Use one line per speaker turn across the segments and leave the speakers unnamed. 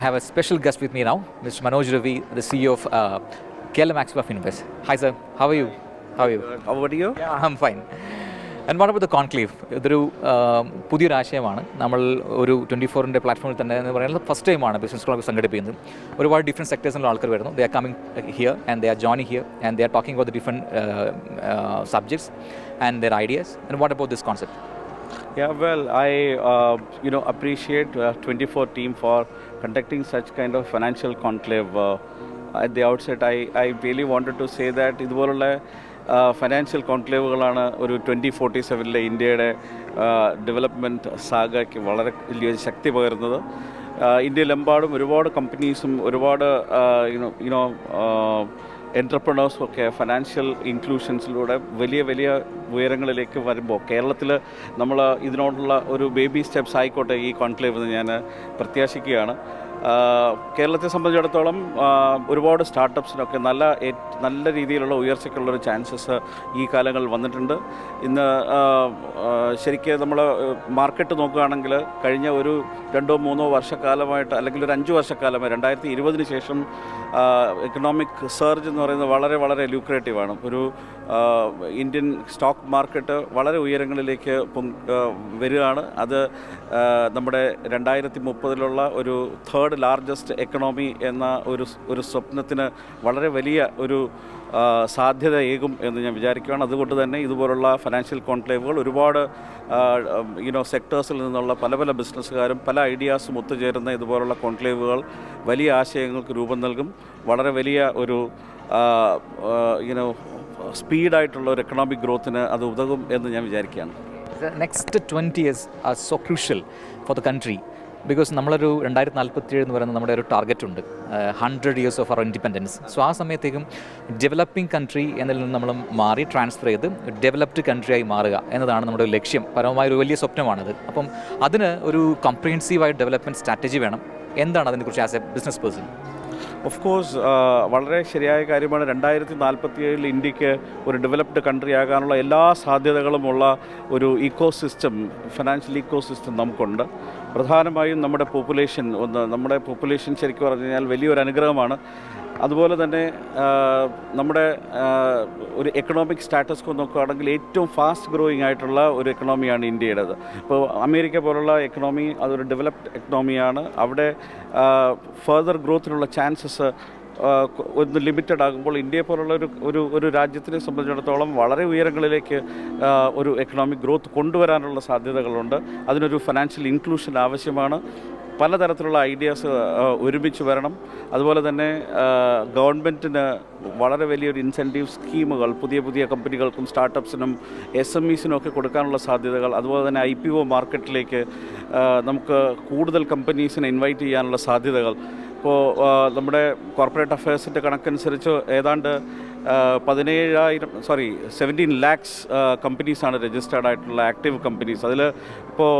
I have a special guest with me now, Mr. Manoj Ravi, the CEO of KLM Axpa Finvest. Hi, sir. How are you? How are you?
How about you?
Yeah, I'm fine. And what about the conclave? ഇതൊരു പുതിയൊരു ആശയമാണ്. നമ്മൾ ഒരു 24-ൻ്റെ പ്ലാറ്റ്ഫോമിൽ തന്നെ എന്ന് പറയുന്നത് first ടൈമാണ് ബിസിനസ് ക്ലബ് സംഘടിപ്പിക്കുന്നത്. ഒരുപാട് ഡിഫറെൻറ്റ് സെക്ടേഴ്സിലുള്ള ആൾക്കാർ വരുന്നു. They are coming here and they are joining here and they are talking about the different subjects and their ideas. And what about this concept?
Yeah, well, I appreciate 24 team for conducting such kind of financial conclave. At the outset, I really wanted to say that ഇതുപോലുള്ള financial കോൺക്ലേവുകളാണ് ഒരു 2047 ഇന്ത്യയുടെ development സാഗയ്ക്ക് വളരെ വലിയ ശക്തി പകരുന്നത്. ഇന്ത്യയിലെമ്പാടും ഒരുപാട് കമ്പനീസും ഒരുപാട് എൻ്റർപ്രണേഴ്സും ഒക്കെ financial ഇൻക്ലൂഷൻസിലൂടെ വലിയ വലിയ ഉയരങ്ങളിലേക്ക് വരുമ്പോൾ കേരളത്തിൽ നമ്മൾ ഇതിനോടുള്ള ഒരു ബേബി സ്റ്റെപ്സ് ആയിക്കോട്ടെ ഈ കോൺക്ലേവ് എന്ന് ഞാൻ പ്രത്യാശിക്കുകയാണ്. കേരളത്തെ സംബന്ധിച്ചിടത്തോളം ഒരുപാട് സ്റ്റാർട്ടപ്സിനൊക്കെ നല്ല രീതിയിലുള്ള ഉയർച്ചയ്ക്കുള്ളൊരു ചാൻസസ് ഈ കാലങ്ങളിൽ വന്നിട്ടുണ്ട്. ഇന്ന് ശരിക്കും നമ്മൾ മാർക്കറ്റ് നോക്കുകയാണെങ്കിൽ കഴിഞ്ഞ ഒരു 2-3 വർഷക്കാലമായിട്ട് അല്ലെങ്കിൽ ഒരു 5 വർഷക്കാലമായി 2020 ശേഷം എക്കണോമിക് സർജ് എന്ന് പറയുന്നത് വളരെ വളരെ ലൂക്രേറ്റീവാണ്. ഒരു ഇന്ത്യൻ സ്റ്റോക്ക് മാർക്കറ്റ് വളരെ ഉയരങ്ങളിലേക്ക് വരികയാണ്. അത് നമ്മുടെ 2030 ഒരു തേർഡ് ലാർജസ്റ്റ് എക്കണോമി എന്ന ഒരു സ്വപ്നത്തിന് വളരെ വലിയ ഒരു സാധ്യതയേകും എന്ന് ഞാൻ വിചാരിക്കുകയാണ്. അതുകൊണ്ട് തന്നെ ഇതുപോലുള്ള ഫിനാൻഷ്യൽ കോൺക്ലേവുകൾ ഒരുപാട് സെക്ടേഴ്സിൽ നിന്നുള്ള പല പല ബിസിനസ്സുകാരും പല ഐഡിയാസും ഒത്തുചേരുന്ന ഇതുപോലുള്ള കോൺക്ലേവുകൾ വലിയ ആശയങ്ങൾക്ക് രൂപം നൽകും. വളരെ വലിയ ഒരു സ്പീഡായിട്ടുള്ള ഒരു എക്കണോമിക് ഗ്രോത്തിന് അത് ഉതകും എന്ന് ഞാൻ വിചാരിക്കുകയാണ്.
Next 20 years are so crucial for the country because നമ്മളൊരു 2047 എന്ന് പറയുന്ന നമ്മുടെ ഒരു ടാർഗറ്റ് ഉണ്ട്, 100 years of our independence. So ആ സമയത്തേക്കും ഡെവലപ്പിംഗ് കൺട്രി എന്നതിൽ നിന്ന് നമ്മൾ മാറി ട്രാൻസ്ഫർ ചെയ്ത് ഡെവലപ്ഡ് കൺട്രിയായി മാറുക എന്നതാണ് നമ്മുടെ ലക്ഷ്യം. പരമമായ ഒരു വലിയ സ്വപ്നമാണത്. അപ്പം അതിന് ഒരു കോംപ്രിഹെൻസീവായ ഡെവലപ്മെൻറ്റ് സ്ട്രാറ്റജി വേണം. എന്താണ് അതിനെക്കുറിച്ച് as A business person?
Of course വളരെ ശരിയായ കാര്യമാണ്. 2047 ഇന്ത്യക്ക് ഒരു ഡെവലപ്ഡ് കൺട്രി ആകാനുള്ള എല്ലാ സാധ്യതകളുമുള്ള ഒരു ഫിനാൻഷ്യൽ ഇക്കോസിസ്റ്റം നമുക്കുണ്ട്. പ്രധാനമായും നമ്മുടെ പോപ്പുലേഷൻ ശരിക്കും പറഞ്ഞു കഴിഞ്ഞാൽ വലിയൊരു അനുഗ്രഹമാണ്. അതുപോലെ തന്നെ നമ്മുടെ ഒരു എക്കണോമിക് സ്റ്റാറ്റസ് നോക്കുകയാണെങ്കിൽ ഏറ്റവും ഫാസ്റ്റ് ഗ്രോയിങ് ആയിട്ടുള്ള ഒരു എക്കണോമിയാണ് ഇന്ത്യയുടേത്. ഇപ്പോൾ അമേരിക്ക പോലുള്ള എക്കണോമി അതൊരു ഡെവലപ്ഡ് എക്കണോമിയാണ്. അവിടെ ഫർദർ ഗ്രോത്തിനുള്ള ചാൻസസ് ഒന്ന് ലിമിറ്റഡ് ആകുമ്പോൾ ഇന്ത്യയെ പോലുള്ള ഒരു രാജ്യത്തിനെ സംബന്ധിച്ചിടത്തോളം വളരെ ഉയരങ്ങളിലേക്ക് ഒരു എക്കണോമിക് ഗ്രോത്ത് കൊണ്ടുവരാനുള്ള സാധ്യതകളുണ്ട്. അതിനൊരു ഫിനാൻഷ്യൽ ഇൻക്ലൂഷൻ ആവശ്യമാണ്. പലതരത്തിലുള്ള ഐഡിയാസ് ഒരുമിച്ച് വരണം. അതുപോലെ തന്നെ ഗവൺമെൻറ്റിന് വളരെ വലിയൊരു ഇൻസെൻറ്റീവ് സ്കീമുകൾ പുതിയ കമ്പനികൾക്കും സ്റ്റാർട്ടപ്സിനും SMEസിനും ഒക്കെ കൊടുക്കാനുള്ള സാധ്യതകൾ, അതുപോലെ തന്നെ IPO മാർക്കറ്റിലേക്ക് നമുക്ക് കൂടുതൽ കമ്പനീസിനെ ഇൻവൈറ്റ് ചെയ്യാനുള്ള സാധ്യതകൾ. ഇപ്പോൾ നമ്മുടെ കോർപ്പറേറ്റ് അഫയേഴ്സിൻ്റെ കണക്കനുസരിച്ച് ഏതാണ്ട് 17 lakhs കമ്പനീസാണ് രജിസ്റ്റേർഡ് ആയിട്ടുള്ള ആക്റ്റീവ് കമ്പനീസ്. അതിൽ ഇപ്പോൾ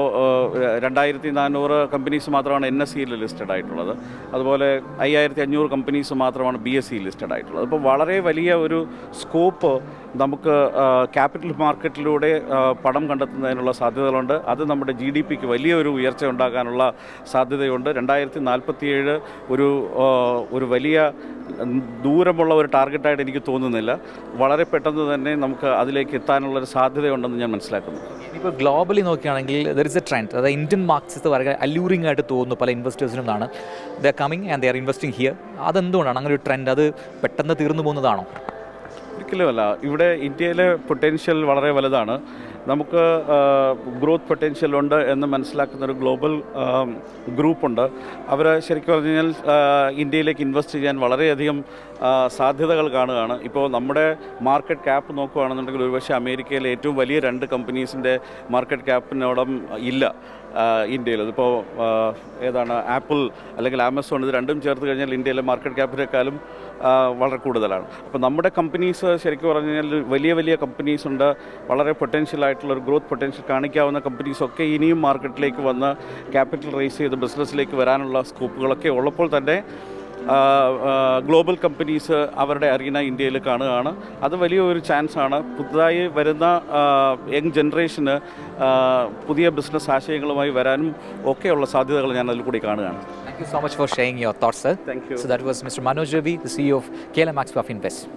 2400 കമ്പനീസ് മാത്രമാണ് NSEയിൽ ലിസ്റ്റഡ് ആയിട്ടുള്ളത്. അതുപോലെ 5500 കമ്പനീസ് മാത്രമാണ് BSE ലിസ്റ്റഡ് ആയിട്ടുള്ളത്. അപ്പോൾ വളരെ വലിയ ഒരു സ്കോപ്പ് നമുക്ക് ക്യാപിറ്റൽ മാർക്കറ്റിലൂടെ പണം കണ്ടെത്തുന്നതിനുള്ള സാധ്യതകളുണ്ട്. അത് നമ്മുടെ GDPക്ക് വലിയൊരു ഉയർച്ച ഉണ്ടാകാനുള്ള സാധ്യതയുണ്ട്. 2047 ഒരു വലിയ ദൂരമുള്ള ഒരു ടാർഗറ്റായിട്ട് എനിക്ക് തോന്നുന്നില്ല. വളരെ പെട്ടെന്ന് തന്നെ നമുക്ക് അതിലേക്ക് എത്താനുള്ളൊരു സാധ്യതയുണ്ടെന്ന് ഞാൻ മനസ്സിലാക്കുന്നു.
ഇപ്പോൾ ഗ്ലോബലി നോക്കുകയാണെങ്കിൽ ദർ ഇസ് എ ട്രെൻഡ്, അതായത് ഇന്ത്യൻ മാർക്കറ്റ്സ് വളരെ അല്യൂറിംഗ് ആയിട്ട് തോന്നുന്നു പല ഇൻവെസ്റ്റേഴ്സിനും. എന്നാണ് they are coming and they are investing here. അതെന്തുകൊണ്ടാണ് അങ്ങനെ ഒരു ട്രെൻഡ്? അത് പെട്ടെന്ന് തീർന്നു പോകുന്നതാണോ?
ഒരിക്കലുമല്ല. ഇവിടെ ഇന്ത്യയിലെ പൊട്ടൻഷ്യൽ വളരെ വലുതാണ്. നമുക്ക് ഗ്രോത്ത് പൊട്ടൻഷ്യൽ ഉണ്ട് എന്ന് മനസ്സിലാക്കുന്ന ഒരു ഗ്ലോബൽ ഗ്രൂപ്പുണ്ട്. അവർ ശരിക്കും പറഞ്ഞു കഴിഞ്ഞാൽ ഇന്ത്യയിലേക്ക് ഇൻവെസ്റ്റ് ചെയ്യാൻ വളരെയധികം സാധ്യതകൾ കാണുകയാണ്. ഇപ്പോൾ നമ്മുടെ മാർക്കറ്റ് ക്യാപ്പ് നോക്കുകയാണെന്നുണ്ടെങ്കിൽ ഒരുപക്ഷെ അമേരിക്കയിലെ ഏറ്റവും വലിയ 2 കമ്പനീസിൻ്റെ മാർക്കറ്റ് ക്യാപ്പിനോടം ഇല്ല ഇന്ത്യയിൽ. ഇതിപ്പോൾ ഏതാണ് ആപ്പിൾ അല്ലെങ്കിൽ ആമസോൺ, ഇത് രണ്ടും ചേർത്ത് കഴിഞ്ഞാൽ ഇന്ത്യയിലെ മാർക്കറ്റ് ക്യാപ്പിനേക്കാളും വളരെ കൂടുതലാണ്. അപ്പോൾ നമ്മുടെ കമ്പനീസ് ശരിക്കും പറഞ്ഞു കഴിഞ്ഞാൽ വലിയ വലിയ കമ്പനീസുണ്ട്. വളരെ പൊട്ടൻഷ്യലായിട്ടുള്ളൊരു ഗ്രോത്ത് പൊട്ടൻഷ്യൽ കാണിക്കാവുന്ന കമ്പനീസൊക്കെ ഇനിയും മാർക്കറ്റിലേക്ക് വന്ന് ക്യാപിറ്റൽ റേസ് ചെയ്ത് ബിസിനസ്സിലേക്ക് വരാനുള്ള സ്കോപ്പുകളൊക്കെ ഉള്ളപ്പോൾ തന്നെ ഗ്ലോബൽ കമ്പനീസ് അവരുടെ അറീന ഇന്ത്യയിൽ കാണുകയാണ്. അത് വലിയൊരു ചാൻസാണ്. പുതുതായി വരുന്ന യങ് ജനറേഷന് പുതിയ ബിസിനസ് ആശയങ്ങളുമായി വരാനും ഒക്കെയുള്ള സാധ്യതകൾ ഞാൻ അതിൽ കൂടി കാണുകയാണ്.
you so much for sharing your thoughts, sir.
Thank you.
So that was Mr. Manoj Ravi, the CEO of KLM Max Invest.